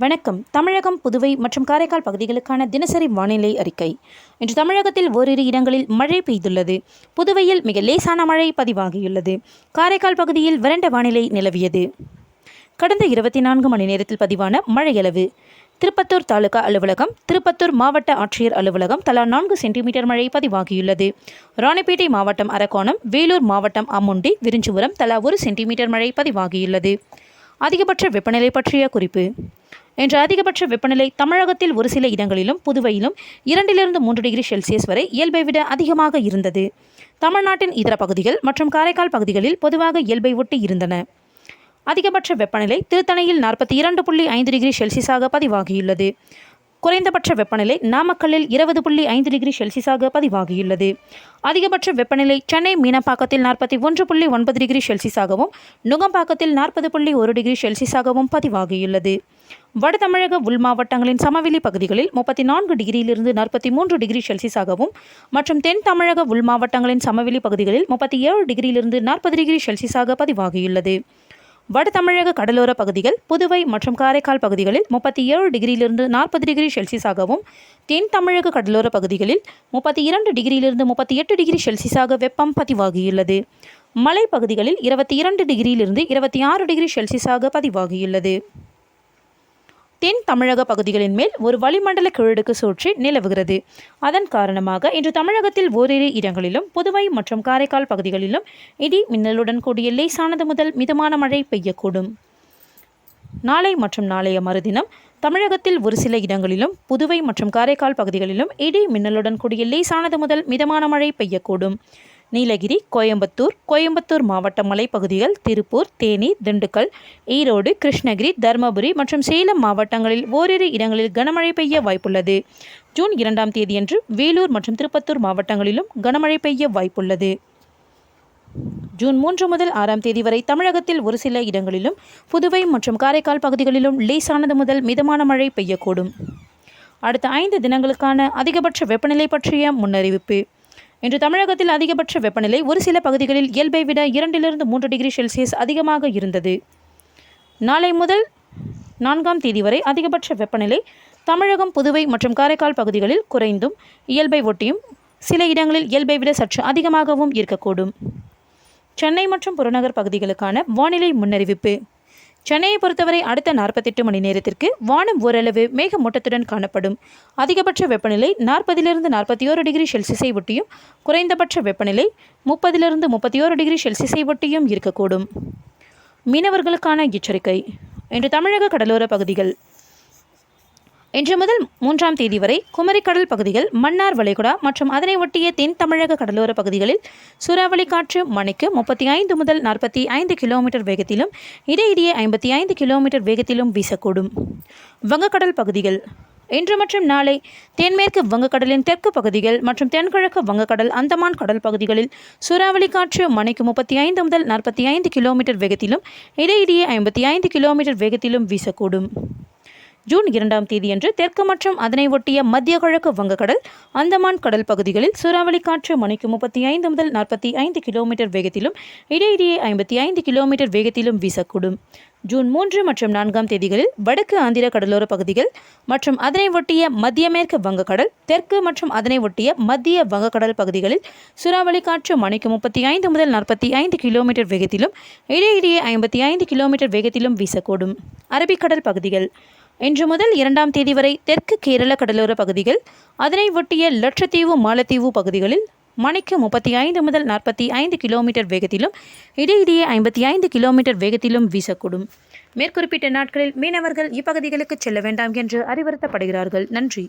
வணக்கம். தமிழகம், புதுவை மற்றும் காரைக்கால் பகுதிகளுக்கான தினசரி வானிலை அறிக்கை. இன்று தமிழகத்தில் ஓரிரு இடங்களில் மழை பெய்துள்ளது. புதுவையில் மிக லேசான மழை பதிவாகியுள்ளது. காரைக்கால் பகுதியில் வறண்ட வானிலை நிலவியது. கடந்த 24 மணி நேரத்தில் பதிவான மழையளவு: திருப்பத்தூர் தாலுகா அலுவலகம், திருப்பத்தூர் மாவட்ட ஆட்சியர் அலுவலகம் தலா 4 சென்டிமீட்டர் மழை பதிவாகியுள்ளது. ராணிப்பேட்டை மாவட்டம் அரக்கோணம், வேலூர் மாவட்டம் அம்முண்டி, விரிஞ்சிபுரம் தலா 1 சென்டிமீட்டர் மழை பதிவாகியுள்ளது. அதிகபட்ச வெப்பநிலை பற்றிய குறிப்பு: இன்று அதிகபட்ச வெப்பநிலை தமிழகத்தில் ஒரு சில இடங்களிலும் புதுவையிலும் 2 to 3 டிகிரி செல்சியஸ் வரை இயல்பை விட அதிகமாக இருந்தது. தமிழ்நாட்டின் இதர பகுதிகள் மற்றும் காரைக்கால் பகுதிகளில் பொதுவாக இயல்பை ஒட்டி இருந்தன. அதிகபட்ச வெப்பநிலை திருத்தணியில் 42.5 டிகிரி செல்சியஸாக பதிவாகியுள்ளது. குறைந்தபட்ச வெப்பநிலை நாமக்கல்லில் 20.5 டிகிரி செல்சியஸாக பதிவாகியுள்ளது. அதிகபட்ச வெப்பநிலை சென்னை மீனம்பாக்கத்தில் 41.9 டிகிரி செல்சியஸாகவும் நுங்கம்பாக்கத்தில் 40.1 டிகிரி செல்சியஸாகவும் பதிவாகியுள்ளது. வட தமிழக உள் மாவட்டங்களின் சமவெளி பகுதிகளில் 34 டிகிரியிலிருந்து 43 டிகிரி செல்சியஸாகவும் மற்றும் தென் தமிழக உள் மாவட்டங்களின் சமவெளி பகுதிகளில் 37 டிகிரியிலிருந்து 40 டிகிரி செல்சியஸாக பதிவாகியுள்ளது. வட தமிழக கடலோர பகுதிகள், புதுவை மற்றும் காரைக்கால் பகுதிகளில் 37 டிகிரியிலிருந்து 40 டிகிரி செல்சியஸாகவும், தென் தமிழக கடலோர பகுதிகளில் 32 டிகிரியிலிருந்து 38 டிகிரி செல்சியஸாக வெப்பம் பதிவாகியுள்ளது. மலைப்பகுதிகளில் 22 டிகிரியிலிருந்து 26 டிகிரி செல்சியஸாக பதிவாகியுள்ளது. தென் தமிழக பகுதிகளின் மேல் ஒரு வளிமண்டல கீழடுக்கு சுழற்சி நிலவுகிறது. அதன் காரணமாக இன்று தமிழகத்தில் ஓரிரு இடங்களிலும் புதுவை மற்றும் காரைக்கால் பகுதிகளிலும் இடி மின்னலுடன் கூடிய லேசானது முதல் மிதமான மழை பெய்யக்கூடும். நாளை மற்றும் நாளைய மறுதினம் தமிழகத்தில் ஒரு சில இடங்களிலும் புதுவை மற்றும் காரைக்கால் பகுதிகளிலும் இடி மின்னலுடன் கூடிய லேசானது முதல் மிதமான மழை பெய்யக்கூடும். நீலகிரி, கோயம்புத்தூர் மாவட்ட மலைப்பகுதிகள், திருப்பூர், தேனி, திண்டுக்கல், ஈரோடு, கிருஷ்ணகிரி, தருமபுரி மற்றும் சேலம் மாவட்டங்களில் ஓரிரு இடங்களில் கனமழை பெய்ய வாய்ப்புள்ளது. ஜூன் 2ஆம் தேதியன்று வேலூர் மற்றும் திருப்பத்தூர் மாவட்டங்களிலும் கனமழை பெய்ய வாய்ப்புள்ளது. ஜூன் 3 முதல் 6ஆம் தேதி வரை தமிழகத்தில் ஒரு சில இடங்களிலும் புதுவை மற்றும் காரைக்கால் பகுதிகளிலும் லேசானது முதல் மிதமான மழை பெய்யக்கூடும். அடுத்த 5 தினங்களுக்கான அதிகபட்ச வெப்பநிலை பற்றிய முன்னறிவிப்பு: இன்று தமிழகத்தில் அதிகபட்ச வெப்பநிலை ஒரு சில பகுதிகளில் இயல்பை விட 2 to 3 டிகிரி செல்சியஸ் அதிகமாக இருந்தது. நாளை முதல் 4ஆம் தேதி வரை அதிகபட்ச வெப்பநிலை தமிழகம், புதுவை மற்றும் காரைக்கால் பகுதிகளில் குறைந்தும் இயல்பை ஒட்டியும் சில இடங்களில் இயல்பை விட சற்று அதிகமாகவும் இருக்கக்கூடும். சென்னை மற்றும் புறநகர் பகுதிகளுக்கான வானிலை முன்னறிவிப்பு: சென்னையை பொறுத்தவரை அடுத்த 48 மணி நேரத்திற்கு வானம் ஓரளவு மேகமூட்டத்துடன் காணப்படும். அதிகபட்ச வெப்பநிலை 40 to 41 டிகிரி செல்சியஸை ஒட்டியும் குறைந்தபட்ச வெப்பநிலை 30 to 31 டிகிரி செல்சியஸை ஒட்டியும் இருக்கக்கூடும். மீனவர்களுக்கான எச்சரிக்கை: இன்று தமிழக கடலோர பகுதிகள்: இன்று முதல் 3ஆம் தேதி வரை குமரிக்கடல் பகுதிகள், மன்னார் வளைகுடா மற்றும் அதனை ஒட்டிய தென் தமிழக கடலோர பகுதிகளில் சூறாவளி காற்று மணிக்கு 35 முதல் 45 கிலோமீட்டர் வேகத்திலும் இடையிடையே 55 கிலோமீட்டர் வேகத்திலும் வீசக்கூடும். வங்கக்கடல் பகுதிகள்: இன்று மற்றும் நாளை தென்மேற்கு வங்கக்கடலின் தெற்கு பகுதிகள் மற்றும் தென்கிழக்கு வங்கக்கடல், அந்தமான் கடல் பகுதிகளில் சூறாவளி காற்று மணிக்கு 35 முதல் 45 கிலோமீட்டர் வேகத்திலும் இடையிடையே 55 கிலோமீட்டர் வேகத்திலும் வீசக்கூடும். ஜூன் 2ஆம் தேதியன்று தெற்கு மற்றும் அதனை ஒட்டிய மத்திய கிழக்கு வங்கக்கடல், அந்தமான் கடல் பகுதிகளில் சூறாவளி காற்று மணிக்கு 35 முதல் 45 கிலோமீட்டர் வேகத்திலும் இடையிடையே 55 கிலோமீட்டர் வேகத்திலும் வீசக்கூடும். ஜூன் 3 மற்றும் 4ஆம் தேதிகளில் வடக்கு ஆந்திர கடலோர பகுதிகள் மற்றும் அதனை ஒட்டிய மத்திய மேற்கு வங்கக்கடல், தெற்கு மற்றும் அதனை ஒட்டிய மத்திய வங்கக்கடல் பகுதிகளில் சூறாவளி காற்று மணிக்கு 35 முதல் 45 கிலோமீட்டர் வேகத்திலும் இடையிடையே 55 கிலோமீட்டர் வேகத்திலும் வீசக்கூடும். அரபிக்கடல் பகுதிகள்: இன்று முதல் 2ஆம் தேதி வரை தெற்கு கேரள கடலோர பகுதிகள், அதனை ஒட்டிய லட்சத்தீவு, மாலத்தீவு பகுதிகளில் மணிக்கு 35 முதல் 45 கிலோமீட்டர் வேகத்திலும் இடையிடையே 55 கிலோமீட்டர் வேகத்திலும் வீசக்கூடும். மேற்குறிப்பிட்ட நாட்களில் மீனவர்கள் இப்பகுதிகளுக்கு செல்ல வேண்டாம் என்று அறிவுறுத்தப்படுகிறார்கள். நன்றி.